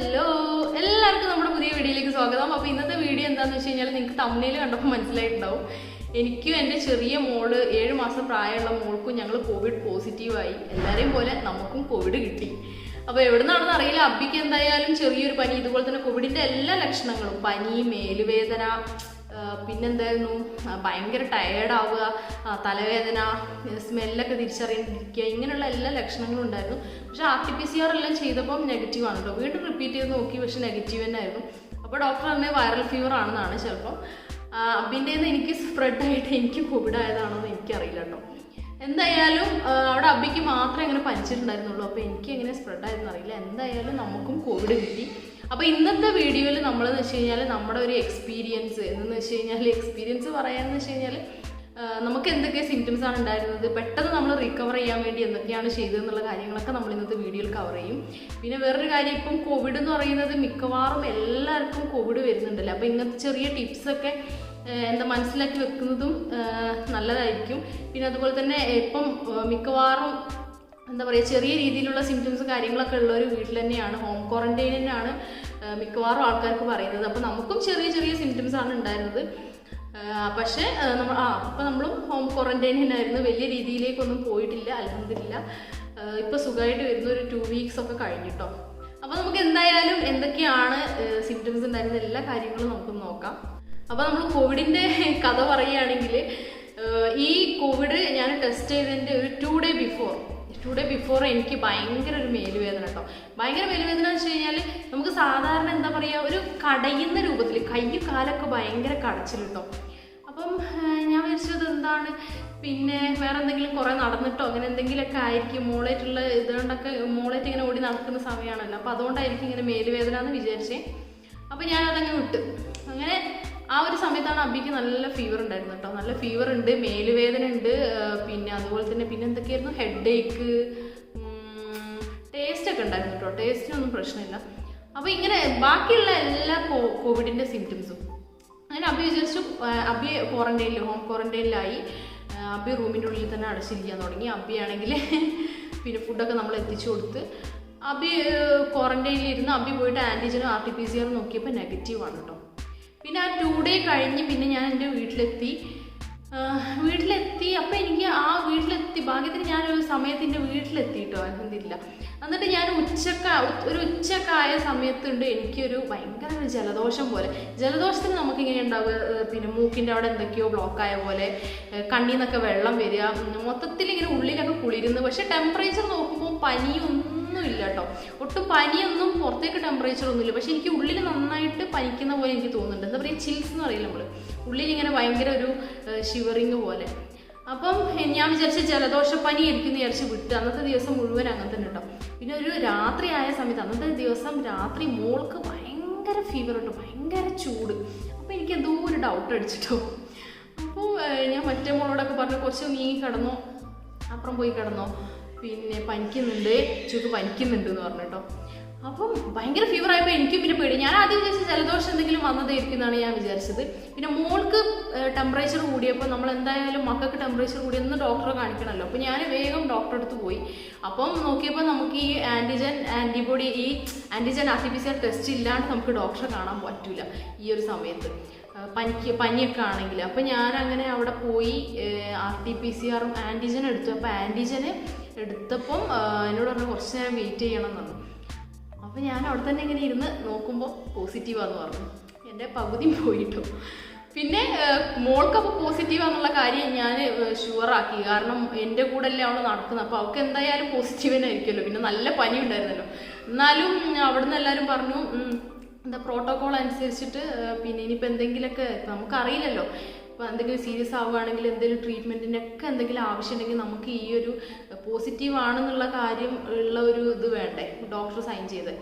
Hello, എല്ലാവർക്കും നമ്മുടെ പുതിയ വീഡിയോയിലേക്ക് സ്വാഗതം. അപ്പോൾ ഇന്നത്തെ വീഡിയോ എന്താണെന്ന് വെച്ച് കഴിഞ്ഞാൽ നിങ്ങൾക്ക് തമ്മിൽ കണ്ടപ്പോൾ മനസ്സിലായിട്ടുണ്ടാവും. എനിക്കും എൻ്റെ ചെറിയ മോള് 7 മാസം പ്രായമുള്ള മോൾക്കും ഞങ്ങൾ കോവിഡ് പോസിറ്റീവായി. എല്ലാവരെയും പോലെ നമുക്കും കോവിഡ് കിട്ടി. അപ്പോൾ എവിടെ നിന്നാണെന്ന് അറിയില്ല. അബ്ബിക്ക് എന്തായാലും ചെറിയൊരു പനി, ഇതുപോലെ തന്നെ കോവിഡിൻ്റെ എല്ലാ ലക്ഷണങ്ങളും, പനി, മേലുവേദന, പിന്നെന്തായിരുന്നു, ഭയങ്കര ടയേർഡാവുക, തലവേദന, സ്മെല്ലൊക്കെ തിരിച്ചറിയാണ്ടിരിക്കുക, ഇങ്ങനെയുള്ള എല്ലാ ലക്ഷണങ്ങളും ഉണ്ടായിരുന്നു. പക്ഷേ RT-PCR എല്ലാം ചെയ്തപ്പം നെഗറ്റീവാണ് കേട്ടോ. വീണ്ടും റിപ്പീറ്റ് ചെയ്ത് നോക്കി, പക്ഷേ നെഗറ്റീവ് തന്നെ ആയിരുന്നു. അപ്പോൾ ഡോക്ടർ പറഞ്ഞത് വൈറൽ ഫീവർ ആണെന്നാണ്. ചിലപ്പം അബ്ബിൻ്റെ എനിക്ക് സ്പ്രെഡായിട്ട് എനിക്ക് കോവിഡ് ആയതാണോ എന്ന് എനിക്കറിയില്ല കേട്ടോ. എന്തായാലും അവിടെ അബ്ബിക്ക് മാത്രമേ അങ്ങനെ പനിച്ചിട്ടുണ്ടായിരുന്നുള്ളൂ. അപ്പോൾ എനിക്ക് എങ്ങനെ സ്പ്രെഡായതെന്ന് അറിയില്ല. എന്തായാലും നമുക്കും കോവിഡ് കിട്ടി. അപ്പോൾ ഇന്നത്തെ വീഡിയോയിൽ നമ്മളെന്ന് വെച്ച് കഴിഞ്ഞാൽ നമ്മുടെ ഒരു എക്സ്പീരിയൻസ് എന്നു വെച്ച് കഴിഞ്ഞാൽ, എക്സ്പീരിയൻസ് പറയാമെന്ന് വെച്ച് കഴിഞ്ഞാൽ നമുക്ക് എന്തൊക്കെ സിംറ്റംസ് ആണ് ഉണ്ടായിരുന്നത്, പെട്ടെന്ന് നമ്മൾ റിക്കവർ ചെയ്യാൻ വേണ്ടി എന്തൊക്കെയാണ് ചെയ്തതെന്നുള്ള കാര്യങ്ങളൊക്കെ നമ്മൾ ഇന്നത്തെ വീഡിയോയിൽ കവർ ചെയ്യും. പിന്നെ വേറൊരു കാര്യം, ഇപ്പം കോവിഡ് എന്ന് പറയുന്നത് മിക്കവാറും എല്ലാവർക്കും കോവിഡ് വരുന്നുണ്ടല്ലോ. അപ്പോൾ ഇങ്ങനത്തെ ചെറിയ ടിപ്സൊക്കെ മനസ്സിലാക്കി വെക്കുന്നതും നല്ലതായിരിക്കും. പിന്നെ അതുപോലെ തന്നെ ഇപ്പം മിക്കവാറും ചെറിയ രീതിയിലുള്ള സിംറ്റംസ് കാര്യങ്ങളൊക്കെ ഉള്ളൊരു വീട്ടിൽ തന്നെയാണ്, ഹോം ക്വാറന്റൈൻ തന്നെയാണ് മിക്കവാറും ആൾക്കാർക്ക് പറയുന്നത്. അപ്പോൾ നമുക്കും ചെറിയ ചെറിയ സിംറ്റംസ് ആണ് ഉണ്ടായിരുന്നത്. പക്ഷേ നമ്മളും ഹോം ക്വാറന്റൈൻ തന്നെയായിരുന്നു. വലിയ രീതിയിലേക്കൊന്നും പോയിട്ടില്ല, അൽഹംദുലില്ലാ. ഇപ്പോൾ സുഖമായിട്ട് വരുന്ന ഒരു 2 വീക്സ് ഒക്കെ കഴിഞ്ഞിട്ടോ. അപ്പോൾ നമുക്ക് എന്തായാലും എന്തൊക്കെയാണ് സിംറ്റംസ് ഉണ്ടായിരുന്ന എല്ലാ കാര്യങ്ങളും നമുക്ക് നോക്കാം. അപ്പോൾ നമ്മൾ കോവിഡിൻ്റെ കഥ പറയുകയാണെങ്കിൽ, ഈ കോവിഡ് ഞാൻ ടെസ്റ്റ് ചെയ്തതിൻ്റെ ഒരു 2 ഡേ ബിഫോർ എനിക്ക് ഭയങ്കര ഒരു മേലുവേദന കേട്ടോ. ഭയങ്കര മേലുവേദന എന്ന് വെച്ച് കഴിഞ്ഞാൽ നമുക്ക് സാധാരണ ഒരു കടയുന്ന രൂപത്തിൽ, കയ്യും കാലൊക്കെ ഭയങ്കര കടച്ചിൽ കേട്ടോ. അപ്പം ഞാൻ വിചാരിച്ചത് എന്താണ്, പിന്നെ വേറെ എന്തെങ്കിലും കുറേ നടന്നിട്ടോ അങ്ങനെ എന്തെങ്കിലുമൊക്കെ ആയിരിക്കും, മോളായിട്ടുള്ള ഇതുകൊണ്ടൊക്കെ മോളായിട്ട് ഇങ്ങനെ ഓടി നടക്കുന്ന സമയമാണല്ലോ. അപ്പോൾ അതുകൊണ്ടായിരിക്കും ഇങ്ങനെ മേലുവേദന എന്ന് വിചാരിച്ചേ. അപ്പോൾ ഞാനതങ്ങ് വിട്ടു. അങ്ങനെ ആ ഒരു സമയത്താണ് അബ്ബിക്ക് നല്ല ഫീവർ ഉണ്ടായിരുന്നു കേട്ടോ. നല്ല ഫീവർ ഉണ്ട്, മേലുവേദന ഉണ്ട്, പിന്നെ അതുപോലെ തന്നെ പിന്നെ എന്തൊക്കെയായിരുന്നു, ഹെഡ് ഏക്ക്, ടേസ്റ്റൊക്കെ ഉണ്ടായിരുന്നു കേട്ടോ. ടേസ്റ്റിനൊന്നും പ്രശ്നമില്ല. അപ്പോൾ ഇങ്ങനെ ബാക്കിയുള്ള എല്ലാ കോവിഡിൻ്റെ സിംറ്റംസും അങ്ങനെ അബ്ബി വിചാരിച്ചു. അബ്ബി ഹോം ക്വാറന്റൈനിലായി. അബ്ബി റൂമിൻ്റെ ഉള്ളിൽ തന്നെ അടച്ചിരിക്കാൻ തുടങ്ങി. അബ്ബി ആണെങ്കിൽ പിന്നെ ഫുഡൊക്കെ നമ്മൾ എത്തിച്ചു കൊടുത്ത് അബ്ബി ക്വാറന്റൈനിലിരുന്ന് അബ്ബി പോയിട്ട് ആൻറ്റിജനും RT-PCR നോക്കിയപ്പോൾ നെഗറ്റീവാണ് കേട്ടോ. പിന്നെ ആ 2 ഡേ കഴിഞ്ഞ് പിന്നെ ഞാൻ എൻ്റെ വീട്ടിലെത്തി. അപ്പോൾ എനിക്ക് ആ വീട്ടിലെത്തി ഭാഗ്യത്തിന് ഞാനൊരു സമയത്തിൻ്റെ വീട്ടിലെത്തി കേട്ടോ, അൽഹംദുലില്ലാ. എന്നിട്ട് ഞാൻ ഉച്ചക്കായ സമയത്തുണ്ട് എനിക്കൊരു ഭയങ്കര ഒരു ജലദോഷം പോലെ. ജലദോഷത്തിന് നമുക്കിങ്ങനെ ഉണ്ടാവുക, പിന്നെ മൂക്കിൻ്റെ അവിടെ എന്തൊക്കെയോ ബ്ലോക്കായ പോലെ, കണ്ണിൽ നിന്നൊക്കെ വെള്ളം വരിക, മൊത്തത്തിൽ ഇങ്ങനെ ഉള്ളിലൊക്കെ കുളിരുന്നു. പക്ഷേ ടെമ്പറേച്ചർ നോക്കുമ്പോൾ പനിയൊന്നുമില്ല കേട്ടോ. ഒട്ടും പനിയൊന്നും, പുറത്തേക്ക് ടെമ്പറേച്ചർ ഒന്നുമില്ല. പക്ഷേ എനിക്ക് ഉള്ളിൽ നന്നായിട്ട് പനിക്കുന്ന പോലെ എനിക്ക് തോന്നുന്നുണ്ട്. ചിൽസ് എന്ന് പറയില്ല നമ്മൾ, ഉള്ളിലിങ്ങനെ ഭയങ്കര ഒരു ഷിവറിങ് പോലെ. അപ്പം ഞാൻ വിചാരിച്ച ജലദോഷപ്പനി ആയിരിക്കും എന്ന് വിചാരിച്ച് വിട്ട്. അന്നത്തെ ദിവസം മുഴുവൻ അങ്ങനെ തന്നെ കേട്ടോ. പിന്നെ ഒരു രാത്രി ആയ സമയത്ത്, അന്നത്തെ ദിവസം രാത്രി മോൾക്ക് ഭയങ്കര ഫീവർ കേട്ടോ, ഭയങ്കര ചൂട്. അപ്പോൾ എനിക്ക് എന്തോ ഒരു ഡൗട്ട് അടിച്ചിട്ടോ. അപ്പോൾ ഞാൻ മറ്റേ മോളോടൊക്കെ പറഞ്ഞു, കുറച്ച് നീങ്ങി കിടന്നോ, അപ്പുറം പോയി കിടന്നോ, പിന്നെ പനിക്കുന്നുണ്ട് എന്ന് പറഞ്ഞു കേട്ടോ. അപ്പം ഭയങ്കര ഫീവർ ആയപ്പോൾ എനിക്ക് പിന്നെ പേടി. ഞാൻ ആദ്യം വിചാരിച്ച ജലദോഷം എന്തെങ്കിലും വന്നതായിരിക്കും എന്നാണ് ഞാൻ വിചാരിച്ചത്. പിന്നെ മോൾക്ക് ടെമ്പറേച്ചർ കൂടിയപ്പോൾ നമ്മൾ എന്തായാലും മക്കൾക്ക് ടെമ്പറേച്ചർ കൂടിയെന്ന് ഡോക്ടറെ കാണിക്കണമല്ലോ. അപ്പോൾ ഞാൻ വേഗം ഡോക്ടറെ അടുത്ത് പോയി. അപ്പം നോക്കിയപ്പോൾ നമുക്ക് ഈ ആൻറ്റിജൻ RT-PCR ടെസ്റ്റ് ഇല്ലാണ്ട് നമുക്ക് ഡോക്ടറെ കാണാൻ പറ്റില്ല ഈ ഒരു സമയത്ത്, പനിയൊക്കെ ആണെങ്കിൽ. അപ്പോൾ ഞാനങ്ങനെ അവിടെ പോയി RT-PCR ആൻറ്റിജൻ എടുത്തു. അപ്പോൾ ആൻറ്റിജന് എടുത്തപ്പം എന്നോട് പറഞ്ഞു കുറച്ച് നേരം വെയിറ്റ് ചെയ്യണം എന്ന്. അപ്പോൾ ഞാൻ അവിടെ തന്നെ ഇങ്ങനെ ഇരുന്ന് നോക്കുമ്പോൾ പോസിറ്റീവാന്ന് പറഞ്ഞു. എൻ്റെ പകുതി പോയിട്ടു. പിന്നെ മോൾക്കപ്പോൾ പോസിറ്റീവാന്നുള്ള കാര്യം ഞാൻ ഷുവറാക്കി. കാരണം എൻ്റെ കൂടെ അല്ലേ അവൾ നടക്കുന്നത്. അപ്പോൾ അവൾക്ക് എന്തായാലും പോസിറ്റീവ് തന്നെ ആയിരിക്കുമല്ലോ. പിന്നെ നല്ല പനി ഉണ്ടായിരുന്നല്ലോ. എന്നാലും അവിടെ നിന്ന് എല്ലാവരും പറഞ്ഞു, പ്രോട്ടോക്കോൾ അനുസരിച്ചിട്ട് പിന്നെ ഇനിയിപ്പോൾ എന്തെങ്കിലുമൊക്കെ നമുക്കറിയില്ലല്ലോ, ഇപ്പോൾ എന്തെങ്കിലും സീരിയസ് ആവുകയാണെങ്കിൽ എന്തെങ്കിലും ട്രീറ്റ്മെൻറ്റിനൊക്കെ എന്തെങ്കിലും ആവശ്യമുണ്ടെങ്കിൽ നമുക്ക് ഈ ഒരു പോസിറ്റീവ് ആണെന്നുള്ള കാര്യം ഉള്ള ഒരു ഇത് വേണ്ടേ, ഡോക്ടർ സൈൻ ചെയ്ത്.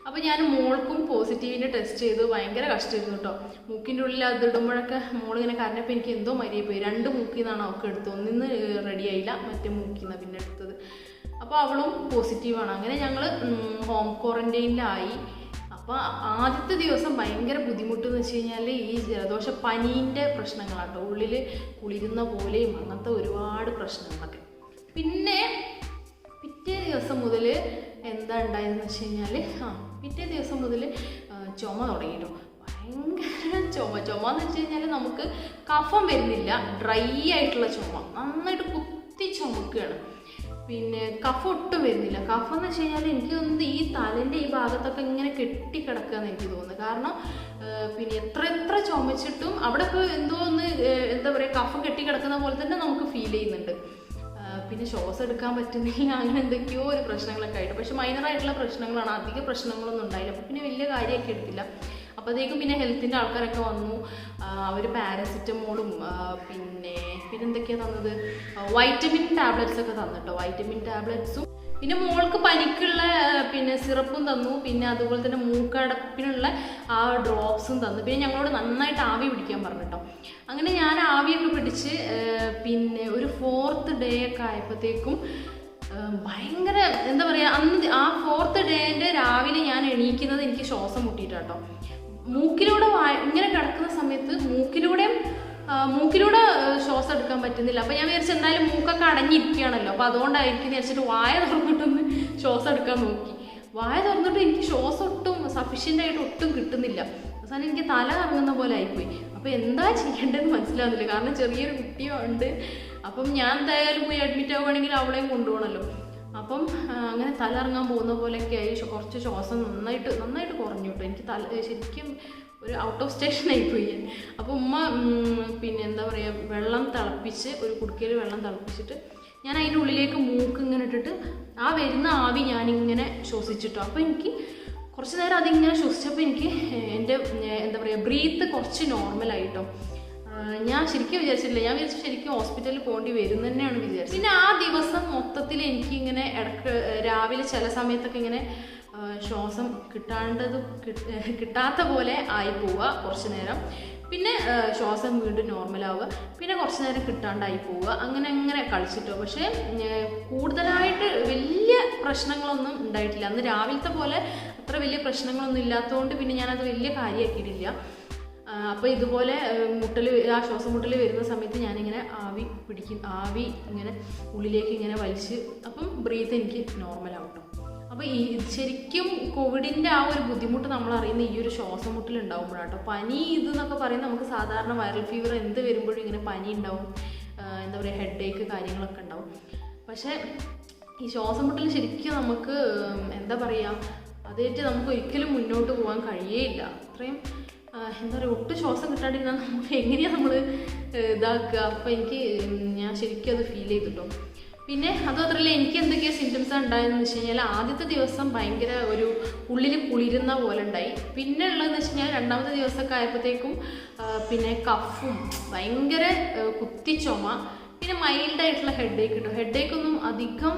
അപ്പോൾ ഞാൻ മോൾക്കും പോസിറ്റീവിൻ്റെ ടെസ്റ്റ് ചെയ്ത്. ഭയങ്കര കഷ്ടമായിരുന്നു കേട്ടോ. മൂക്കിൻ്റെ ഉള്ളിൽ അത് ഇടുമ്പോഴൊക്കെ മോളിങ്ങനെ കരഞ്ഞപ്പോൾ എനിക്ക് എന്തോ മരിയായി പോയി. 2 മൂക്കിൽ നിന്നാണ് അവൾക്ക് എടുത്തത്. ഒന്നിന്ന് റെഡി ആയില്ല, മറ്റേ മൂക്കിൽ നിന്നാണ് പിന്നെ എടുത്തത്. അപ്പോൾ അവളും പോസിറ്റീവാണ്. അങ്ങനെ ഞങ്ങൾ ഹോം ക്വാറന്റൈനിലായി. അപ്പോൾ ആദ്യത്തെ ദിവസം ഭയങ്കര ബുദ്ധിമുട്ടെന്ന് വെച്ച് കഴിഞ്ഞാൽ ഈ ജലദോഷപ്പനീൻ്റെ പ്രശ്നങ്ങളാട്ടോ. ഉള്ളിൽ കുളിരുന്ന പോലെയും അങ്ങനത്തെ ഒരുപാട് പ്രശ്നങ്ങളൊക്കെ. പിന്നെ പിറ്റേ ദിവസം മുതൽ എന്താ ഉണ്ടായതെന്ന് വെച്ച് കഴിഞ്ഞാൽ പിറ്റേ ദിവസം മുതൽ ചുമ തുടങ്ങിയിട്ടു. ഭയങ്കര ചുമ എന്ന് വെച്ച് കഴിഞ്ഞാൽ നമുക്ക് കഫം വരുന്നില്ല, ഡ്രൈ ആയിട്ടുള്ള ചുമ, നന്നായിട്ട് കുത്തി ചുമക്കുകയാണ്. പിന്നെ കഫം ഒട്ടും വരുന്നില്ല. കഫം എന്ന് വെച്ച് കഴിഞ്ഞാൽ എനിക്ക് തോന്നുന്നത് ഈ തലേൻ്റെ ഈ ഭാഗത്തൊക്കെ ഇങ്ങനെ കെട്ടിക്കിടക്കുകയെന്ന് എനിക്ക് തോന്നുന്നത്. കാരണം പിന്നെ എത്ര ചുമച്ചിട്ടും അവിടെ ഇപ്പോൾ എന്തോ ഒന്ന് എന്താ പറയുക കഫം കെട്ടിക്കിടക്കുന്ന പോലെ തന്നെ നമുക്ക് ഫീൽ ചെയ്യുന്നുണ്ട്. പിന്നെ ശ്വാസം എടുക്കാൻ പറ്റുന്നില്ല, അങ്ങനെ എന്തൊക്കെയോ ഒരു പ്രശ്നങ്ങളൊക്കെ ആയിട്ട്. പക്ഷെ മൈനറായിട്ടുള്ള പ്രശ്നങ്ങളാണ്, അധിക പ്രശ്നങ്ങളൊന്നും ഉണ്ടായില്ല. അപ്പോൾ പിന്നെ വലിയ കാര്യമൊക്കെ എടുത്തില്ല. അപ്പോഴത്തേക്കും പിന്നെ ഹെൽത്തിൻ്റെ ആൾക്കാരൊക്കെ വന്നു. അവർ പാരസിറ്റമോളും പിന്നെ എന്തൊക്കെയാണ് തന്നത്, വൈറ്റമിൻ ടാബ്ലറ്റ്സ് ഒക്കെ തന്നിട്ടോ. വൈറ്റമിൻ ടാബ്ലറ്റ്സും പിന്നെ മോൾക്ക് പനിക്കുള്ള പിന്നെ സിറപ്പും തന്നു. പിന്നെ അതുപോലെ തന്നെ മൂക്കടപ്പിനുള്ള ആ ഡ്രോപ്സും തന്നു. പിന്നെ ഞങ്ങളോട് നന്നായിട്ട് ആവി പിടിക്കാൻ പറഞ്ഞിട്ടോ. അങ്ങനെ ഞാൻ ആവിയൊക്കെ പിടിച്ച് പിന്നെ ഒരു 4th ഡേ ഒക്കെ ആയപ്പോഴത്തേക്കും ഭയങ്കര എന്താ പറയുക, അന്ന് ആ 4th ഡേൻ്റെ രാവിലെ ഞാൻ എണീക്കുന്നത് എനിക്ക് ശ്വാസം മുട്ടിയിട്ടാട്ടോ. മൂക്കിലൂടെ ഇങ്ങനെ കിടക്കുന്ന സമയത്ത് മൂക്കിലൂടെ ശ്വാസം എടുക്കാൻ പറ്റുന്നില്ല. അപ്പോൾ ഞാൻ വിചാരിച്ചു എന്തായാലും മൂക്കൊക്കെ അടഞ്ഞിരിക്കുകയാണല്ലോ, അപ്പോൾ അതുകൊണ്ടായിരിക്കും വിചാരിച്ചിട്ട് വായ തുറന്നിട്ടൊന്ന് ശ്വാസം എടുക്കാൻ നോക്കി. വായ തുറന്നിട്ട് എനിക്ക് ശ്വാസം ഒട്ടും സഫീഷ്യൻ്റായിട്ട് ഒട്ടും കിട്ടുന്നില്ല. അവസാനം എനിക്ക് തല കറങ്ങുന്ന പോലെ ആയിപ്പോയി. അപ്പോൾ എന്താ ചെയ്യേണ്ടതെന്ന് മനസ്സിലാവുന്നില്ല. കാരണം ചെറിയൊരു കുട്ടിയും ഉണ്ട്. അപ്പം ഞാൻ എന്തായാലും പോയി അഡ്മിറ്റ് ആവുകയാണെങ്കിൽ അവളെയും കൊണ്ടുപോകണമല്ലോ. അപ്പം അങ്ങനെ തല ഇറങ്ങാൻ പോകുന്ന പോലെയൊക്കെ ആയി. കുറച്ച് ശ്വാസം നന്നായിട്ട് കുറഞ്ഞു കേട്ടോ. എനിക്ക് ശരിക്കും ഒരു ഔട്ട് ഓഫ് സ്റ്റേഷൻ ആയിപ്പോയി ഞാൻ. അപ്പോൾ ഉമ്മ പിന്നെ എന്താ പറയുക വെള്ളം തിളപ്പിച്ച്, ഒരു കുടുക്കയിൽ വെള്ളം തിളപ്പിച്ചിട്ട് ഞാൻ അതിൻ്റെ ഉള്ളിലേക്ക് മൂക്ക് ഇങ്ങനെ ഇട്ടിട്ട് ആ വരുന്ന ആവി ഞാനിങ്ങനെ ശ്വസിച്ചിട്ടോ. അപ്പോൾ എനിക്ക് കുറച്ച് നേരം അതിങ്ങനെ ശ്വസിച്ചപ്പോൾ എനിക്ക് എൻ്റെ എന്താ പറയുക ബ്രീത്ത് കുറച്ച് നോർമലായിട്ടോ. ഞാൻ ശരിക്കും വിചാരിച്ചിട്ടില്ല. ഞാൻ വിചാരിച്ചു ശരിക്കും ഹോസ്പിറ്റലിൽ പോകേണ്ടി വരും തന്നെയാണ് വിചാരിച്ചത്. പിന്നെ ആ ദിവസം മൊത്തത്തിൽ എനിക്കിങ്ങനെ ഇടയ്ക്ക് രാവിലെ ചില സമയത്തൊക്കെ ഇങ്ങനെ ശ്വാസം കിട്ടാത്ത പോലെ ആയി പോവുക കുറച്ച് നേരം. പിന്നെ ശ്വാസം വീണ്ടും നോർമലാവുക, പിന്നെ കുറച്ച് നേരം കിട്ടാണ്ടായി പോവുക. അങ്ങനെ കളിച്ചിട്ടോ. പക്ഷേ കൂടുതലായിട്ട് വലിയ പ്രശ്നങ്ങളൊന്നും ഉണ്ടായിട്ടില്ല. അന്ന് രാവിലത്തെ പോലെ അത്ര വലിയ പ്രശ്നങ്ങളൊന്നും ഇല്ലാത്തതുകൊണ്ട് പിന്നെ ഞാനത് വലിയ കാര്യമാക്കിയിട്ടില്ല. അപ്പോൾ ഇതുപോലെ ആ ശ്വാസം മുട്ടൽ വരുന്ന സമയത്ത് ഞാനിങ്ങനെ ആവി ഇങ്ങനെ ഉള്ളിലേക്ക് ഇങ്ങനെ വലിച്ച്, അപ്പം ബ്രീത്ത് എനിക്ക് നോർമലാവട്ടോ. അപ്പോൾ ഈ ശരിക്കും കോവിഡിൻ്റെ ആ ഒരു ബുദ്ധിമുട്ട് നമ്മൾ അറിയുന്ന ഈ ഒരു ശ്വാസം മുട്ടൽ ഉണ്ടാകുമ്പോഴാട്ടോ. പനി ഇതെന്നൊക്കെ പറയുന്നത് നമുക്ക് സാധാരണ വൈറൽ ഫീവർ എന്ത് വരുമ്പോഴും ഇങ്ങനെ പനി ഉണ്ടാവും, എന്താ പറയുക ഹെഡേക്ക് കാര്യങ്ങളൊക്കെ ഉണ്ടാവും. പക്ഷേ ഈ ശ്വാസം മുട്ടൽ ശരിക്കും നമുക്ക് എന്താ പറയുക അതായിട്ട് നമുക്ക് ഒരിക്കലും മുന്നോട്ട് പോകാൻ കഴിയേയില്ല. അത്രയും എന്താ പറയുക ഒട്ടും ശ്വാസം കിട്ടാണ്ടിരുന്നാൽ നമുക്ക് എങ്ങനെയാണ് നമ്മൾ ഇതാക്കുക. അപ്പോൾ ഞാൻ ശരിക്കും അത് ഫീൽ ചെയ്തിട്ടോ. പിന്നെ അതുമാത്രമല്ല എനിക്ക് എന്തൊക്കെയോ സിംറ്റംസാണ് ഉണ്ടായതെന്ന് വെച്ച് കഴിഞ്ഞാൽ ആദ്യത്തെ ദിവസം ഭയങ്കര ഒരു ഉള്ളിൽ കുളിരുന്ന പോലെ ഉണ്ടായി. പിന്നെ ഉള്ളതെന്ന് വെച്ച് കഴിഞ്ഞാൽ രണ്ടാമത്തെ ദിവസമൊക്കെ ആയപ്പോഴത്തേക്കും പിന്നെ കഫും ഭയങ്കര കുത്തിച്ചുമ, പിന്നെ മൈൽഡായിട്ടുള്ള ഹെഡേക്ക് കിട്ടും. ഹെഡേക്കൊന്നും അധികം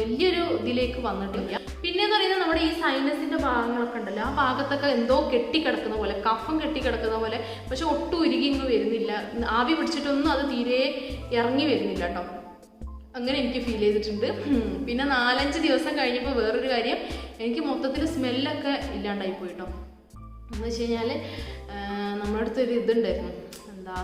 വലിയൊരു ഇതിലേക്ക് വന്നിട്ടില്ല. പിന്നെ എന്ന് പറയുന്നത് നമ്മുടെ ഈ സൈനസിൻ്റെ ഭാഗങ്ങളൊക്കെ ഉണ്ടല്ലോ, ആ ഭാഗത്തൊക്കെ എന്തോ കെട്ടിക്കിടക്കുന്ന പോലെ, കഫം കെട്ടിക്കിടക്കുന്ന പോലെ. പക്ഷെ ഒട്ടും ഉരുകിങ്ങ് വരുന്നില്ല. ആവി പിടിച്ചിട്ടൊന്നും അത് തീരെ ഇറങ്ങി വരുന്നില്ല കേട്ടോ. അങ്ങനെ എനിക്ക് ഫീൽ ചെയ്തിട്ടുണ്ട്. പിന്നെ 4-5 ദിവസം കഴിഞ്ഞപ്പോൾ വേറൊരു കാര്യം, എനിക്ക് മൊത്തത്തിൽ സ്മെല്ലൊക്കെ ഇല്ലാണ്ടായി പോയിട്ടോ. എന്ന് വെച്ച് കഴിഞ്ഞാൽ നമ്മുടെ അടുത്തൊരു ഇതുണ്ടായിരുന്നു, എന്താ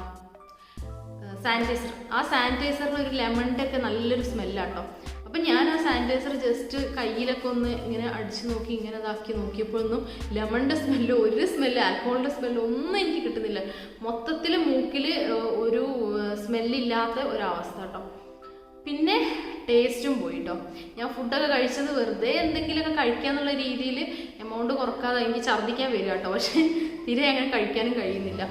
സാനിറ്റൈസർ. ആ സാനിറ്റൈസറിന് ഒരു ലെമണിൻ്റെ ഒക്കെ നല്ലൊരു സ്മെല്ലാട്ടോ. അപ്പം ഞാൻ ആ സാനിറ്റൈസർ ജസ്റ്റ് കയ്യിലൊക്കെ ഒന്ന് ഇങ്ങനെ അടിച്ച് നോക്കി, ഇങ്ങനെ ഇതാക്കി നോക്കിയപ്പോഴൊന്നും ലെമണിൻ്റെ സ്മെല്ല്, ഒരു സ്മെല്ല്, ആൽക്കഹോളിൻ്റെ സ്മെല്ല് ഒന്നും എനിക്ക് കിട്ടുന്നില്ല. മൊത്തത്തിൽ മൂക്കിൽ ഒരു സ്മെല്ലില്ലാത്ത ഒരവസ്ഥ കേട്ടോ. പിന്നെ ടേസ്റ്റും പോയിട്ടോ. ഞാൻ ഫുഡൊക്കെ കഴിച്ചത് വെറുതെ എന്തെങ്കിലുമൊക്കെ കഴിക്കാന്നുള്ള രീതിയിൽ എമൗണ്ട് കുറക്കാതെ എനിക്ക് ഛർദ്ദിക്കാൻ വരിക കേട്ടോ. പക്ഷേ തീരെ അങ്ങനെ കഴിക്കാനും കഴിയുന്നില്ല.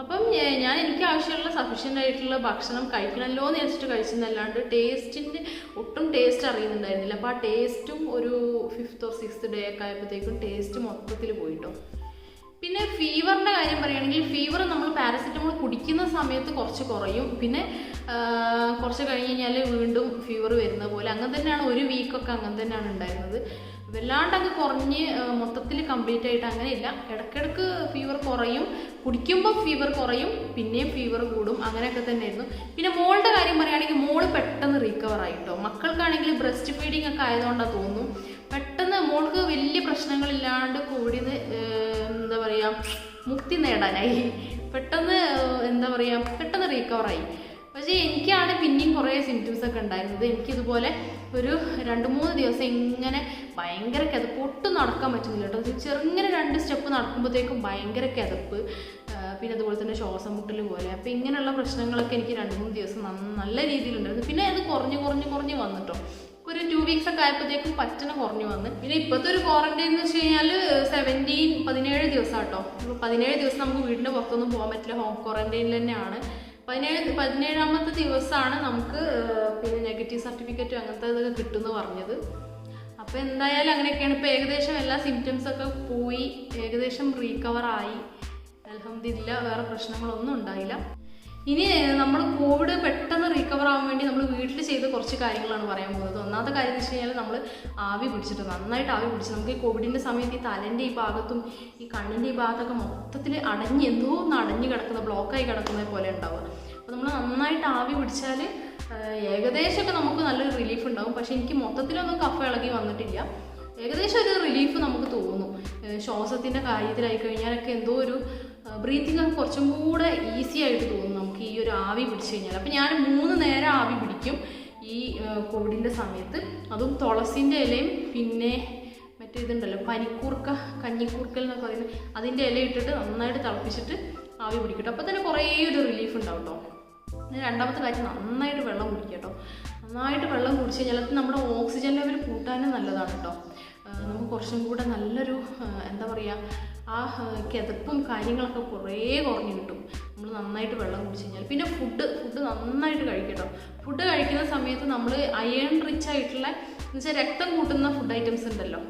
അപ്പം ഞാൻ എനിക്ക് ആവശ്യമുള്ള സഫീഷ്യൻ്റ് ആയിട്ടുള്ള ഭക്ഷണം കഴിക്കണമല്ലോ എന്ന് വെച്ചിട്ട് കഴിച്ചെന്നല്ലാണ്ട് ടേസ്റ്റിൻ്റെ ഒട്ടും ടേസ്റ്റ് അറിയുന്നുണ്ടായിരുന്നില്ല. അപ്പോൾ ആ ടേസ്റ്റും ഒരു 5th or 6th ഡേ ഒക്കെ ആയപ്പോഴത്തേക്കും ടേസ്റ്റ് മൊത്തത്തിൽ പോയിട്ടോ. പിന്നെ ഫീവറിൻ്റെ കാര്യം പറയുകയാണെങ്കിൽ ഫീവർ നമ്മൾ പാരസിറ്റമോൾ കുടിക്കുന്ന സമയത്ത് കുറച്ച് കുറയും. പിന്നെ കുറച്ച് കഴിഞ്ഞ് കഴിഞ്ഞാൽ വീണ്ടും ഫീവർ വരുന്ന പോലെ അങ്ങനെ തന്നെയാണ്. ഒരു വീക്കൊക്കെ അങ്ങനെ തന്നെയാണ് ഉണ്ടായിരുന്നത്. വല്ലാണ്ട് അങ്ങ് കുറഞ്ഞ് മൊത്തത്തിൽ കംപ്ലീറ്റ് ആയിട്ട് അങ്ങനെയില്ല. ഇടയ്ക്കിടയ്ക്ക് ഫീവർ കുറയും, കുടിക്കുമ്പോൾ ഫീവർ കുറയും, പിന്നെയും ഫീവർ കൂടും, അങ്ങനെയൊക്കെ തന്നെയായിരുന്നു. പിന്നെ മോളുടെ കാര്യം പറയുകയാണെങ്കിൽ മോള് പെട്ടെന്ന് റീക്കവർ ആയിട്ടോ. മക്കൾക്കാണെങ്കിൽ ബ്രസ്റ്റ് ഫീഡിങ് ഒക്കെ ആയതുകൊണ്ടാണ് തോന്നുന്നു പെട്ടെന്ന് മോൾക്ക് വലിയ പ്രശ്നങ്ങളില്ലാണ്ട് കോവിഡിൽ എന്താ പറയുക മുക്തി നേടാനായി. പെട്ടെന്ന് എന്താ പറയുക പെട്ടെന്ന് റീക്കവറായി. പക്ഷേ എനിക്കാണ് പിന്നെയും കുറേ സിംറ്റംസ് ഒക്കെ ഉണ്ടായിരുന്നത്. എനിക്കിതുപോലെ ഒരു 2-3 ദിവസം ഇങ്ങനെ ഭയങ്കര കിതപ്പ്, ഒട്ടും നടക്കാൻ പറ്റുന്നില്ല കേട്ടോ. ചെറുങ്ങനെ 2 സ്റ്റെപ്പ് നടക്കുമ്പോഴത്തേക്കും ഭയങ്കര കിതപ്പ്, പിന്നെ അതുപോലെ തന്നെ ശ്വാസം മുട്ടൽ പോലെ. അപ്പോൾ ഇങ്ങനെയുള്ള പ്രശ്നങ്ങളൊക്കെ എനിക്ക് 2-3 ദിവസം നല്ല രീതിയിലുണ്ടായിരുന്നു. പിന്നെ അത് കുറഞ്ഞ് വന്നിട്ടോ. ഒരു 2 വീക്സ് ഒക്കെ ആയപ്പോഴത്തേക്കും പറ്റണ കുറഞ്ഞു വന്ന്. പിന്നെ ഇപ്പോഴത്തെ ഒരു ക്വാറന്റൈൻ എന്ന് വെച്ച് കഴിഞ്ഞാൽ 17 ദിവസം കേട്ടോ. 17 ദിവസം നമുക്ക് വീടിൻ്റെ പുറത്തൊന്നും പോകാൻ പറ്റില്ല, ഹോം ക്വാറന്റൈനിൽ തന്നെയാണ്. 17ാമത്തെ ദിവസമാണ് നമുക്ക് പിന്നെ നെഗറ്റീവ് സർട്ടിഫിക്കറ്റും അങ്ങനത്തെ ഇതൊക്കെ കിട്ടുമെന്ന് പറഞ്ഞത്. അപ്പോൾ എന്തായാലും അങ്ങനെയൊക്കെയാണ്. ഇപ്പോൾ ഏകദേശം എല്ലാ സിംറ്റംസൊക്കെ പോയി, ഏകദേശം റീകവറായി, അൽഹംദുലില്ലാ. വേറെ പ്രശ്നങ്ങളൊന്നും ഉണ്ടായില്ല. ഇനി നമ്മൾ കോവിഡ് പെട്ടെന്ന് റീകവർ ആവാൻ വേണ്ടി നമ്മൾ വീട്ടിൽ ചെയ്ത കുറച്ച് കാര്യങ്ങളാണ് പറയാൻ പോകുന്നത്. ഒന്നാമത്തെ കാര്യം എന്ന് വെച്ച് കഴിഞ്ഞാൽ നമ്മൾ ആവി പിടിച്ചിട്ട് നന്നായിട്ട് ആവി പിടിച്ച്, നമുക്ക് ഈ കോവിഡിൻ്റെ സമയത്ത് ഈ തലേൻ്റെ ഈ ഭാഗത്തും ഈ കണ്ണിൻ്റെ ഈ ഭാഗത്തൊക്കെ മൊത്തത്തിൽ എന്തോ ഒന്ന് അടഞ്ഞു കിടക്കുന്ന, ബ്ലോക്കായി കിടക്കുന്നത് പോലെ ഉണ്ടാവുക. അപ്പോൾ നമ്മൾ നന്നായിട്ട് ആവി പിടിച്ചാൽ ഏകദേശമൊക്കെ നമുക്ക് നല്ലൊരു റിലീഫ് ഉണ്ടാവും. പക്ഷേ എനിക്ക് മൊത്തത്തിലൊന്നും കഫ ഇളകി വന്നിട്ടില്ല. ഏകദേശം ഒരു റിലീഫ് നമുക്ക് തോന്നും. ശ്വാസത്തിൻ്റെ കാര്യത്തിലായി കഴിഞ്ഞാലൊക്കെ എന്തോ ഒരു ബ്രീത്തിങ് ഒക്കെ കുറച്ചും കൂടെ ഈസി ആയിട്ട് തോന്നും നമുക്ക് ഈ ഒരു ആവി പിടിച്ചു കഴിഞ്ഞാൽ. അപ്പം ഞാൻ 3 നേരം ആവി പിടിക്കും ഈ കോവിഡിൻ്റെ സമയത്ത്. അതും തുളസിൻ്റെ ഇലയും പിന്നെ മറ്റേ ഇതുണ്ടല്ലോ കഞ്ഞിക്കൂർക്കൽ എന്നൊക്കെ പറയുന്നത്, അതിൻ്റെ ഇല ഇട്ടിട്ട് നന്നായിട്ട് തിളപ്പിച്ചിട്ട് ആവി പിടിക്കട്ടോ. അപ്പോൾ തന്നെ കുറേ ഒരു റിലീഫ് ഉണ്ടാവും കേട്ടോ. പിന്നെ രണ്ടാമത്തെ കാര്യം, നന്നായിട്ട് വെള്ളം കുടിക്കുക കേട്ടോ. നന്നായിട്ട് വെള്ളം കുടിച്ച് കഴിഞ്ഞാൽ അത് നമ്മുടെ ഓക്സിജൻ ലെവൽ കൂട്ടാനും നല്ലതാണ് കേട്ടോ. നമുക്ക് കുറച്ചും കൂടെ നല്ലൊരു എന്താ പറയുക, ആ കിതപ്പും കാര്യങ്ങളൊക്കെ കുറേ കുറഞ്ഞ് കിട്ടും നമ്മൾ നന്നായിട്ട് വെള്ളം കുടിച്ച് കഴിഞ്ഞാൽ. പിന്നെ ഫുഡ് നന്നായിട്ട് കഴിക്കട്ടോ. ഫുഡ് കഴിക്കുന്ന സമയത്ത് നമ്മൾ അയൺ റിച്ച് ആയിട്ടുള്ള എന്ന് വെച്ചാൽ രക്തം കൂട്ടുന്ന ഫുഡ് ഐറ്റംസ് ഉണ്ടല്ലോ,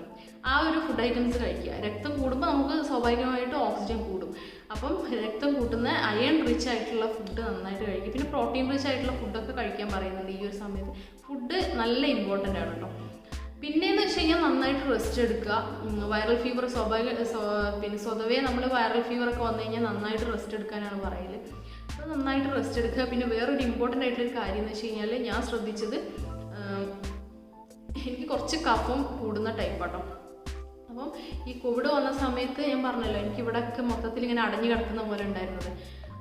ആ ഒരു ഫുഡ് ഐറ്റംസ് കഴിക്കുക. രക്തം കൂടുമ്പോൾ നമുക്ക് സ്വാഭാവികമായിട്ട് ഓക്സിജൻ കൂടും. അപ്പം രക്തം കൂട്ടുന്ന അയൺ റിച്ച് ആയിട്ടുള്ള ഫുഡ് നന്നായിട്ട് കഴിക്കുക. പിന്നെ പ്രോട്ടീൻ റിച്ച് ആയിട്ടുള്ള ഫുഡൊക്കെ കഴിക്കാൻ പറയുന്നുണ്ട് ഈ ഒരു സമയത്ത്. ഫുഡ് നല്ല ഇമ്പോർട്ടൻ്റ് ആണ് കേട്ടോ. പിന്നെയെന്ന് വെച്ച് കഴിഞ്ഞാൽ നന്നായിട്ട് റെസ്റ്റ് എടുക്കുക. വൈറൽ ഫീവർ പിന്നെ സ്വതവേ നമ്മൾ വൈറൽ ഫീവറൊക്കെ വന്നു കഴിഞ്ഞാൽ നന്നായിട്ട് റെസ്റ്റ് എടുക്കാനാണ് പറയൽ. അപ്പോൾ നന്നായിട്ട് റെസ്റ്റ് എടുക്കുക. പിന്നെ വേറൊരു ഇമ്പോർട്ടൻ്റ് ആയിട്ടുള്ളൊരു കാര്യം എന്ന് വെച്ച് കഴിഞ്ഞാൽ ഞാൻ ശ്രദ്ധിച്ചത്, എനിക്ക് കുറച്ച് കഫം കൂടുന്ന ടൈപ്പാട്ടോ. അപ്പം ഈ കോവിഡ് വന്ന സമയത്ത് ഞാൻ പറഞ്ഞല്ലോ, എനിക്ക് ഇവിടെയൊക്കെ മൊത്തത്തിൽ ഇങ്ങനെ അടഞ്ഞു കിടക്കുന്ന പോലെ ഉണ്ടായിരുന്നത്.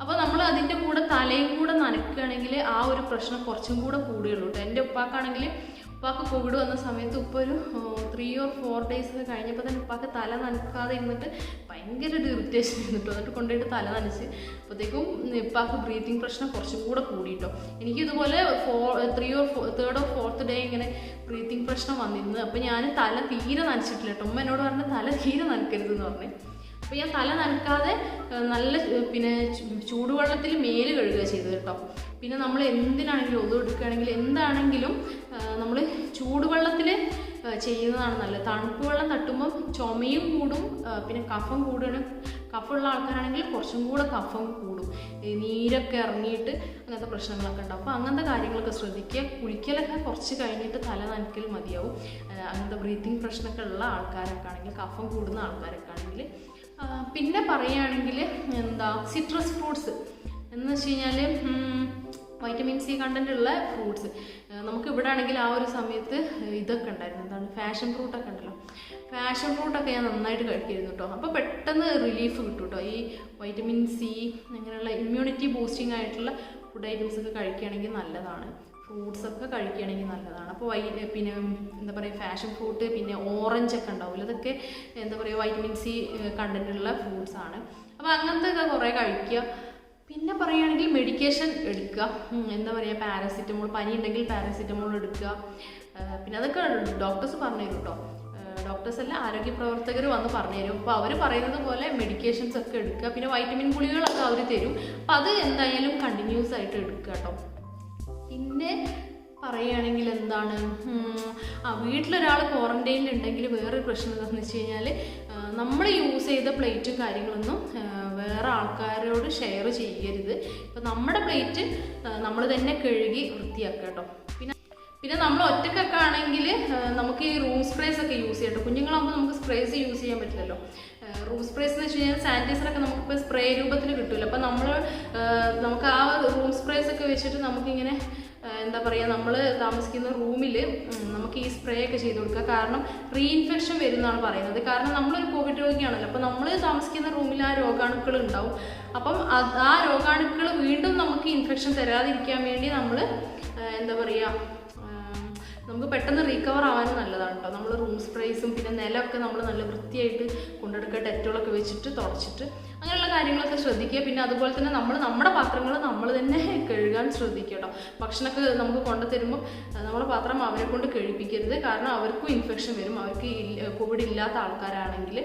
അപ്പോൾ നമ്മൾ അതിൻ്റെ കൂടെ തലയും കൂടെ നനയ്ക്കുകയാണെങ്കിൽ ആ ഒരു പ്രശ്നം കുറച്ചും കൂടെ കൂടുകയുള്ളൂ കേട്ടോ. എൻ്റെ ഉപ്പാക്കാണെങ്കിൽ, ഉപ്പാക്ക് കോവിഡ് വന്ന സമയത്ത് ഇപ്പോൾ ഒരു 3 or 4 days കഴിഞ്ഞപ്പോൾ തന്നെ ഉപ്പാക്ക് തല നനക്കാതെ ഇരുന്നിട്ട് ഭയങ്കര ഒരു ഇറിറ്റേഷൻ ഇരുന്നിട്ടോ. എന്നിട്ട് കൊണ്ടുപോയിട്ട് തല നനച്ച് അപ്പോഴത്തേക്കും ഉപ്പാക്ക് ബ്രീത്തിങ് പ്രശ്നം കുറച്ചും കൂടെ കൂടിയിട്ടോ. എനിക്കിതുപോലെ 3rd or 4th day ഇങ്ങനെ ബ്രീത്തിങ് പ്രശ്നം വന്നിരുന്നു. അപ്പോൾ ഞാൻ തല തീരെ നനച്ചിട്ടില്ല കേട്ടോ. ഉമ്മ എന്നോട് പറഞ്ഞ് തല തീരെ നനക്കരുതെന്ന് പറഞ്ഞ്. അപ്പോൾ ഞാൻ തല നനക്കാതെ നല്ല പിന്നെ ചൂടുവെള്ളത്തിൽ മേല് കഴുകുക ചെയ്തത് കേട്ടോ. പിന്നെ നമ്മൾ എന്തിനാണെങ്കിലും ഒതു എടുക്കുകയാണെങ്കിൽ എന്താണെങ്കിലും നമ്മൾ ചൂടുവെള്ളത്തിൽ ചെയ്യുന്നതാണ് നല്ലത്. തണുപ്പ് വെള്ളം തട്ടുമ്പം ചുമയും കൂടും, പിന്നെ കഫം കൂടുകയാണ്. കഫമുള്ള ആൾക്കാരാണെങ്കിൽ കുറച്ചും കൂടെ കഫം കൂടും, നീരൊക്കെ ഇറങ്ങിയിട്ട് അങ്ങനത്തെ പ്രശ്നങ്ങളൊക്കെ ഉണ്ടാവും. അപ്പോൾ അങ്ങനത്തെ കാര്യങ്ങളൊക്കെ ശ്രദ്ധിക്കുക. കുളിക്കലൊക്കെ കുറച്ച് കഴിഞ്ഞിട്ട് തല നനയ്ക്കൽ മതിയാവും. അങ്ങനത്തെ ബ്രീത്തിങ് പ്രശ്നമൊക്കെ ഉള്ള ആൾക്കാരൊക്കെ ആണെങ്കിൽ, കഫം കൂടുന്ന ആൾക്കാരൊക്കെ ആണെങ്കിൽ. പിന്നെ പറയുകയാണെങ്കിൽ സിട്രസ് ഫ്രൂട്ട്സ് എന്ന് വെച്ച് കഴിഞ്ഞാൽ വൈറ്റമിൻ സി കണ്ടൻ്റ് ഉള്ള ഫ്രൂട്ട്സ്. നമുക്ക് ഇവിടെ ആണെങ്കിൽ ആ ഒരു സമയത്ത് ഇതൊക്കെ ഉണ്ടായിരുന്നു, ഫാഷൻ ഫ്രൂട്ടൊക്കെ ഉണ്ടല്ലോ. ഫാഷൻ ഫ്രൂട്ടൊക്കെ ഞാൻ നന്നായിട്ട് കഴിക്കായിരുന്നു കേട്ടോ. അപ്പോൾ പെട്ടെന്ന് റിലീഫ് കിട്ടും കേട്ടോ. ഈ വൈറ്റമിൻ സി അങ്ങനെയുള്ള ഇമ്മ്യൂണിറ്റി ബൂസ്റ്റിംഗ് ആയിട്ടുള്ള ഫുഡ് ഐറ്റംസ് ഒക്കെ കഴിക്കുകയാണെങ്കിൽ നല്ലതാണ്. ഫ്രൂട്ട്സൊക്കെ കഴിക്കുകയാണെങ്കിൽ നല്ലതാണ്. അപ്പോൾ പിന്നെ എന്താ പറയുക, ഫാഷൻ ഫ്രൂട്ട്, പിന്നെ ഓറഞ്ചൊക്കെ ഉണ്ടാവില്ല, അതൊക്കെ എന്താ പറയുക വൈറ്റമിൻ സി കണ്ടൻ്റുള്ള ഫ്രൂട്ട്സാണ്. അപ്പോൾ അങ്ങനത്തെ ഒക്കെ കുറേ കഴിക്കുക. പിന്നെ പറയുകയാണെങ്കിൽ മെഡിക്കേഷൻ എടുക്കുക. എന്താ പറയുക, പാരസിറ്റമോൾ, പനി ഉണ്ടെങ്കിൽ പാരസിറ്റമോൾ എടുക്കുക. പിന്നെ അതൊക്കെ ഡോക്ടേഴ്സ് പറഞ്ഞു തരും കേട്ടോ. ഡോക്ടേഴ്സ് അല്ല, ആരോഗ്യ പ്രവർത്തകർ വന്ന് പറഞ്ഞു തരും. അപ്പോൾ അവർ പറയുന്നത് പോലെ മെഡിക്കേഷൻസ് ഒക്കെ എടുക്കുക. പിന്നെ വൈറ്റമിൻ ഗുളികകളൊക്കെ അവർ തരും. അപ്പോൾ അത് എന്തായാലും കണ്ടിന്യൂസ് ആയിട്ട് എടുക്കുക കേട്ടോ. പിന്നെ പറയുകയാണെങ്കിൽ വീട്ടിലൊരാൾ ക്വാറന്റൈനിൽ ഉണ്ടെങ്കിൽ വേറൊരു പ്രശ്നം എന്താണെന്ന് വെച്ച് കഴിഞ്ഞാൽ, നമ്മൾ യൂസ് ചെയ്ത പ്ലേറ്റും കാര്യങ്ങളൊന്നും വേറെ ആൾക്കാരോട് ഷെയർ ചെയ്യരുത്. ഇപ്പം നമ്മുടെ പ്ലേറ്റ് നമ്മൾ തന്നെ കഴുകി വൃത്തിയാക്കുക കേട്ടോ. പിന്നെ നമ്മൾ ഒറ്റക്കൊക്കെ ആണെങ്കിൽ നമുക്ക് ഈ റൂം സ്പ്രേസ് ഒക്കെ യൂസ് ചെയ്യാം കേട്ടോ. കുഞ്ഞുങ്ങളാകുമ്പോൾ നമുക്ക് സ്പ്രേസ് യൂസ് ചെയ്യാൻ പറ്റില്ലല്ലോ. റൂം സ്പ്രേസ് എന്ന് വെച്ച് കഴിഞ്ഞാൽ സാനിറ്റൈസറൊക്കെ നമുക്കിപ്പോൾ സ്പ്രേ രൂപത്തിൽ കിട്ടുമല്ലോ. അപ്പം നമുക്ക് ആ റൂം സ്പ്രേസ് ഒക്കെ വെച്ചിട്ട് നമുക്കിങ്ങനെ എന്താ പറയുക, നമ്മൾ താമസിക്കുന്ന റൂമിൽ നമുക്ക് ഈ സ്പ്രേ ഒക്കെ ചെയ്ത് കൊടുക്കുക. കാരണം റീഇൻഫെക്ഷൻ വരുമെന്നാണ് പറയുന്നത്. കാരണം നമ്മളൊരു കോവിഡ് രോഗിയാണല്ലോ, അപ്പോൾ നമ്മൾ താമസിക്കുന്ന റൂമിൽ ആ രോഗാണുക്കൾ ഉണ്ടാവും. അപ്പം ആ രോഗാണുക്കൾ വീണ്ടും നമുക്ക് ഇൻഫെക്ഷൻ തരാതിരിക്കാൻ വേണ്ടി നമ്മൾ എന്താ പറയുക, നമുക്ക് പെട്ടെന്ന് റീകവർ ആവാനും നല്ലതാണ് കേട്ടോ. നമ്മൾ റൂം സ്പ്രേസും പിന്നെ നിലമൊക്കെ നമ്മൾ നല്ല വൃത്തിയായിട്ട് കൊണ്ടെടുക്കുക, ഡെറ്റോളൊക്കെ വെച്ചിട്ട് തുടച്ചിട്ട് അങ്ങനെയുള്ള കാര്യങ്ങളൊക്കെ ശ്രദ്ധിക്കുക. പിന്നെ അതുപോലെ തന്നെ നമ്മുടെ പാത്രങ്ങൾ നമ്മൾ തന്നെ കഴുകാൻ ശ്രദ്ധിക്കുക കേട്ടോ. ഭക്ഷണമൊക്കെ നമുക്ക് കൊണ്ടു തരുമ്പോൾ നമ്മുടെ പാത്രം അവരെ കൊണ്ട് കഴിപ്പിക്കരുത്. കാരണം അവർക്കും ഇൻഫെക്ഷൻ വരും, അവർക്ക് കോവിഡ് ഇല്ലാത്ത ആൾക്കാരാണെങ്കിൽ.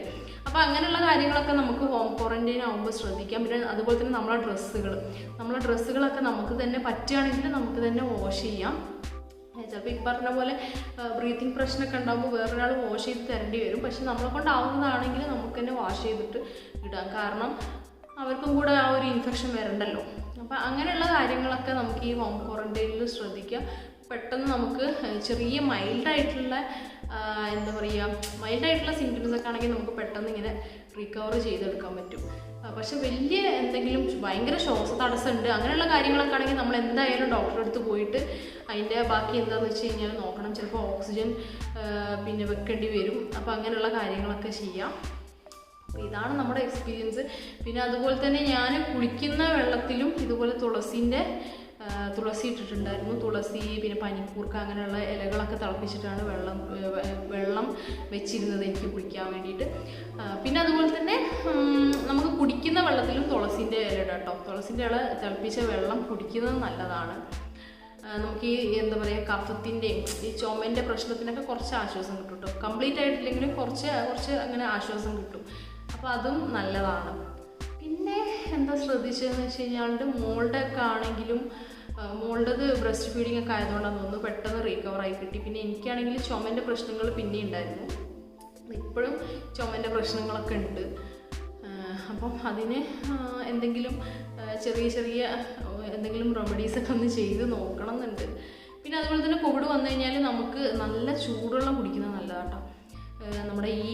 അപ്പോൾ അങ്ങനെയുള്ള കാര്യങ്ങളൊക്കെ നമുക്ക് ഹോം ക്വാറന്റൈൻ ആകുമ്പോൾ ശ്രദ്ധിക്കാം. പിന്നെ അതുപോലെ തന്നെ നമ്മളെ ഡ്രസ്സുകളൊക്കെ നമുക്ക് തന്നെ പറ്റുകയാണെങ്കിൽ നമുക്ക് തന്നെ വാഷ് ചെയ്യാം. ചിലപ്പോൾ ഈ പറഞ്ഞ പോലെ ബ്രീത്തിങ് പ്രശ്നമൊക്കെ ഉണ്ടാകുമ്പോൾ വേറൊരാൾ വാഷ് ചെയ്ത് തരേണ്ടി വരും. പക്ഷെ നമ്മളെ കൊണ്ടാവുന്നതാണെങ്കിൽ നമുക്ക് തന്നെ വാഷ് ചെയ്തിട്ട് ഇടാം. കാരണം അവർക്കും കൂടെ ആ ഒരു ഇൻഫെക്ഷൻ വരണ്ടല്ലോ. അപ്പോൾ അങ്ങനെയുള്ള കാര്യങ്ങളൊക്കെ നമുക്ക് ഈ ഹോം ക്വാറന്റൈനിൽ ശ്രദ്ധിക്കുക. പെട്ടെന്ന് നമുക്ക് ചെറിയ മൈൽഡായിട്ടുള്ള എന്താ പറയുക, മൈൽഡായിട്ടുള്ള സിംറ്റംസ് ഒക്കെ ആണെങ്കിൽ നമുക്ക് പെട്ടെന്ന് ഇങ്ങനെ റിക്കവർ ചെയ്തെടുക്കാൻ പറ്റും. പക്ഷെ വലിയ എന്തെങ്കിലും ഭയങ്കര ശ്വാസതടസ്സമുണ്ട് അങ്ങനെയുള്ള കാര്യങ്ങളൊക്കെ ആണെങ്കിൽ നമ്മൾ എന്തായാലും ഡോക്ടറെ അടുത്ത് പോയിട്ട് അതിൻ്റെ ബാക്കി എന്താണെന്ന് വെച്ച് കഴിഞ്ഞാൽ നോക്കണം. ചിലപ്പോൾ ഓക്സിജൻ പിന്നെ വെക്കേണ്ടി വരും. അപ്പോൾ അങ്ങനെയുള്ള കാര്യങ്ങളൊക്കെ ചെയ്യാം. അപ്പോൾ ഇതാണ് നമ്മുടെ എക്സ്പീരിയൻസ്. പിന്നെ അതുപോലെ തന്നെ ഞാൻ കുളിക്കുന്ന വെള്ളത്തിലും ഇതുപോലെ തുളസി ഇട്ടിട്ടുണ്ടായിരുന്നു. തുളസി പിന്നെ പനിക്കൂർക്ക അങ്ങനെയുള്ള ഇലകളൊക്കെ തിളപ്പിച്ചിട്ടാണ് വെള്ളം വെച്ചിരുന്നത് എനിക്ക് കുടിക്കാൻ വേണ്ടിയിട്ട്. പിന്നെ അതുപോലെ തന്നെ നമുക്ക് കുടിക്കുന്ന വെള്ളത്തിലും തുളസിൻ്റെ ഇല ഇടാം കേട്ടോ. തുളസിൻ്റെ ഇല തിളപ്പിച്ച വെള്ളം കുടിക്കുന്നത് നല്ലതാണ്. നമുക്ക് ഈ എന്താ പറയുക, കഫത്തിൻ്റെയും ഈ ചുമൻ്റെ പ്രശ്നത്തിനൊക്കെ കുറച്ച് ആശ്വാസം കിട്ടും കേട്ടോ. കംപ്ലീറ്റ് ആയിട്ടില്ലെങ്കിലും കുറച്ച് അങ്ങനെ ആശ്വാസം കിട്ടും. അപ്പോൾ അതും നല്ലതാണ്. പിന്നെ എന്താ ശ്രദ്ധിച്ചതെന്ന് വെച്ച് കഴിഞ്ഞാൽ മോളുടെ ഒക്കെ ആണെങ്കിലും മോളുടേത് ബ്രസ്റ്റ് ഫീഡിങ് ഒക്കെ ആയതുകൊണ്ടാണ് തോന്നുന്നു പെട്ടെന്ന് റീകവറായി കിട്ടി. പിന്നെ എനിക്കാണെങ്കിൽ ചുമൻ്റെ പ്രശ്നങ്ങൾ പിന്നെ ഉണ്ടായിരുന്നു. ഇപ്പോഴും ചുമൻ്റെ പ്രശ്നങ്ങളൊക്കെ ഉണ്ട്. അപ്പം അതിന് എന്തെങ്കിലും ചെറിയ എന്തെങ്കിലും റെമഡീസൊക്കെ ഒന്ന് ചെയ്ത് നോക്കണം എന്നുണ്ട്. പിന്നെ അതുപോലെ തന്നെ കോവിഡ് വന്നു കഴിഞ്ഞാൽ നമുക്ക് നല്ല ചൂടുവെള്ളം കുടിക്കുന്നത് നല്ലതാണ് കേട്ടോ, നമ്മുടെ ഈ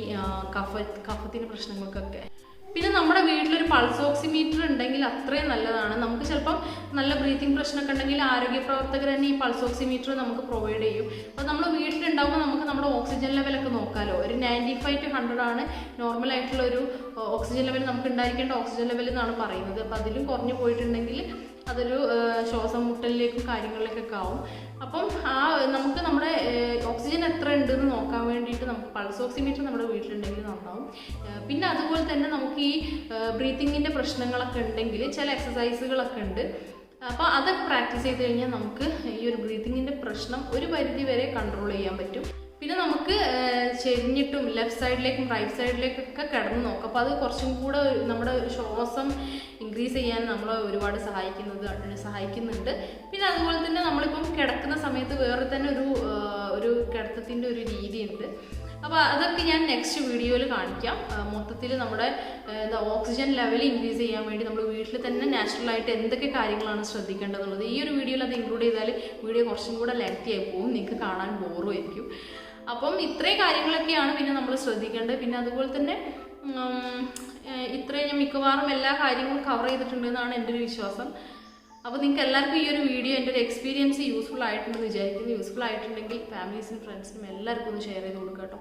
കഫത്തിൻ്റെ പ്രശ്നങ്ങൾക്കൊക്കെ. പിന്നെ നമ്മുടെ വീട്ടിലൊരു പൾസ് ഓക്സിമീറ്റർ ഉണ്ടെങ്കിൽ അത്രയും നല്ലതാണ്. നമുക്ക് ചിലപ്പം നല്ല ബ്രീത്തിങ് പ്രശ്നമൊക്കെ ഉണ്ടെങ്കിൽ ആരോഗ്യ പ്രവർത്തകർ തന്നെ ഈ പൾസ് ഓക്സിമീറ്റർ നമുക്ക് പ്രൊവൈഡ് ചെയ്യും. അപ്പോൾ നമ്മൾ വീട്ടിലുണ്ടാകുമ്പോൾ നമുക്ക് നമ്മുടെ ഓക്സിജൻ ലെവലൊക്കെ നോക്കാമല്ലോ. ഒരു 95 to 100 ആണ് നോർമലായിട്ടുള്ള ഒരു ഓക്സിജൻ ലെവൽ, നമുക്ക് ഉണ്ടായിരിക്കേണ്ട ഓക്സിജൻ ലെവൽ എന്നാണ് പറയുന്നത്. അപ്പോൾ അതിലും കുറഞ്ഞു പോയിട്ടുണ്ടെങ്കിൽ അതൊരു ശ്വാസം മുട്ടലിലേക്കും കാര്യങ്ങളിലേക്കൊക്കെ ആവും. അപ്പം നമുക്ക് നമ്മുടെ ഓക്സിജൻ എത്ര ഉണ്ടെന്ന് നോക്കാൻ വേണ്ടിയിട്ട് നമുക്ക് പൾസ് ഓക്സിമീറ്റർ നമ്മുടെ വീട്ടിലുണ്ടെങ്കിൽ നന്നാവും. പിന്നെ അതുപോലെ തന്നെ നമുക്ക് ഈ ബ്രീത്തിങ്ങിൻ്റെ പ്രശ്നങ്ങളൊക്കെ ഉണ്ടെങ്കിൽ ചില എക്സസൈസുകളൊക്കെ ഉണ്ട്. അപ്പോൾ അതൊക്കെ പ്രാക്ടീസ് ചെയ്ത് കഴിഞ്ഞാൽ നമുക്ക് ഈ ഒരു ബ്രീത്തിങ്ങിൻ്റെ പ്രശ്നം ഒരു പരിധി വരെ കൺട്രോൾ ചെയ്യാൻ പറ്റും. പിന്നെ നമുക്ക് ചെരിഞ്ഞിട്ടും ലെഫ്റ്റ് സൈഡിലേക്കും റൈറ്റ് സൈഡിലേക്കൊക്കെ കിടന്ന് നോക്കാം. അപ്പോൾ അത് കുറച്ചും കൂടെ നമ്മുടെ ശ്വാസം ഇൻക്രീസ് ചെയ്യാൻ നമ്മളെ ഒരുപാട് സഹായിക്കുന്നുണ്ട്. പിന്നെ അതുപോലെ തന്നെ നമ്മളിപ്പം കിടക്കുന്ന സമയത്ത് വേറെ തന്നെ ഒരു കിടത്തത്തിൻ്റെ ഒരു രീതിയുണ്ട്. അപ്പോൾ അതൊക്കെ ഞാൻ നെക്സ്റ്റ് വീഡിയോയിൽ കാണിക്കാം. മൊത്തത്തിൽ നമ്മുടെ ഓക്സിജൻ ലെവൽ ഇൻക്രീസ് ചെയ്യാൻ വേണ്ടി നമ്മൾ വീട്ടിൽ തന്നെ നാച്ചുറലായിട്ട് എന്തൊക്കെ കാര്യങ്ങളാണ് ശ്രദ്ധിക്കേണ്ടതുള്ളത്. ഈ ഒരു വീഡിയോയിൽ അത് ഇൻക്ലൂഡ് ചെയ്താൽ വീഡിയോ കുറച്ചും കൂടെ ലെങ്തി ആയി പോകും, നിങ്ങൾക്ക് കാണാൻ ബോറും ആയിരിക്കും. അപ്പം ഇത്രയും കാര്യങ്ങളൊക്കെയാണ് പിന്നെ നമ്മൾ ശ്രദ്ധിക്കേണ്ടത്. പിന്നെ അതുപോലെ തന്നെ ഇത്രയും ഞാൻ മിക്കവാറും എല്ലാ കാര്യങ്ങളും കവർ ചെയ്തിട്ടുണ്ടെന്നാണ് എൻ്റെ ഒരു വിശ്വാസം. അപ്പോൾ നിങ്ങൾക്ക് എല്ലാവർക്കും ഈ ഒരു വീഡിയോ എൻ്റെ ഒരു എക്സ്പീരിയൻസ് യൂസ്ഫുൾ ആയിട്ടുണ്ടെന്ന് വിചാരിക്കുന്നു. യൂസ്ഫുൾ ആയിട്ടുണ്ടെങ്കിൽ ഫാമിലീസിനും ഫ്രണ്ട്സിനും എല്ലാവർക്കും ഒന്ന് ഷെയർ ചെയ്ത് കൊടുക്കുക കേട്ടോ.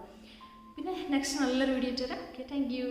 പിന്നെ നെക്സ്റ്റ് നല്ലൊരു വീഡിയോ തരാം. Okay, thank you.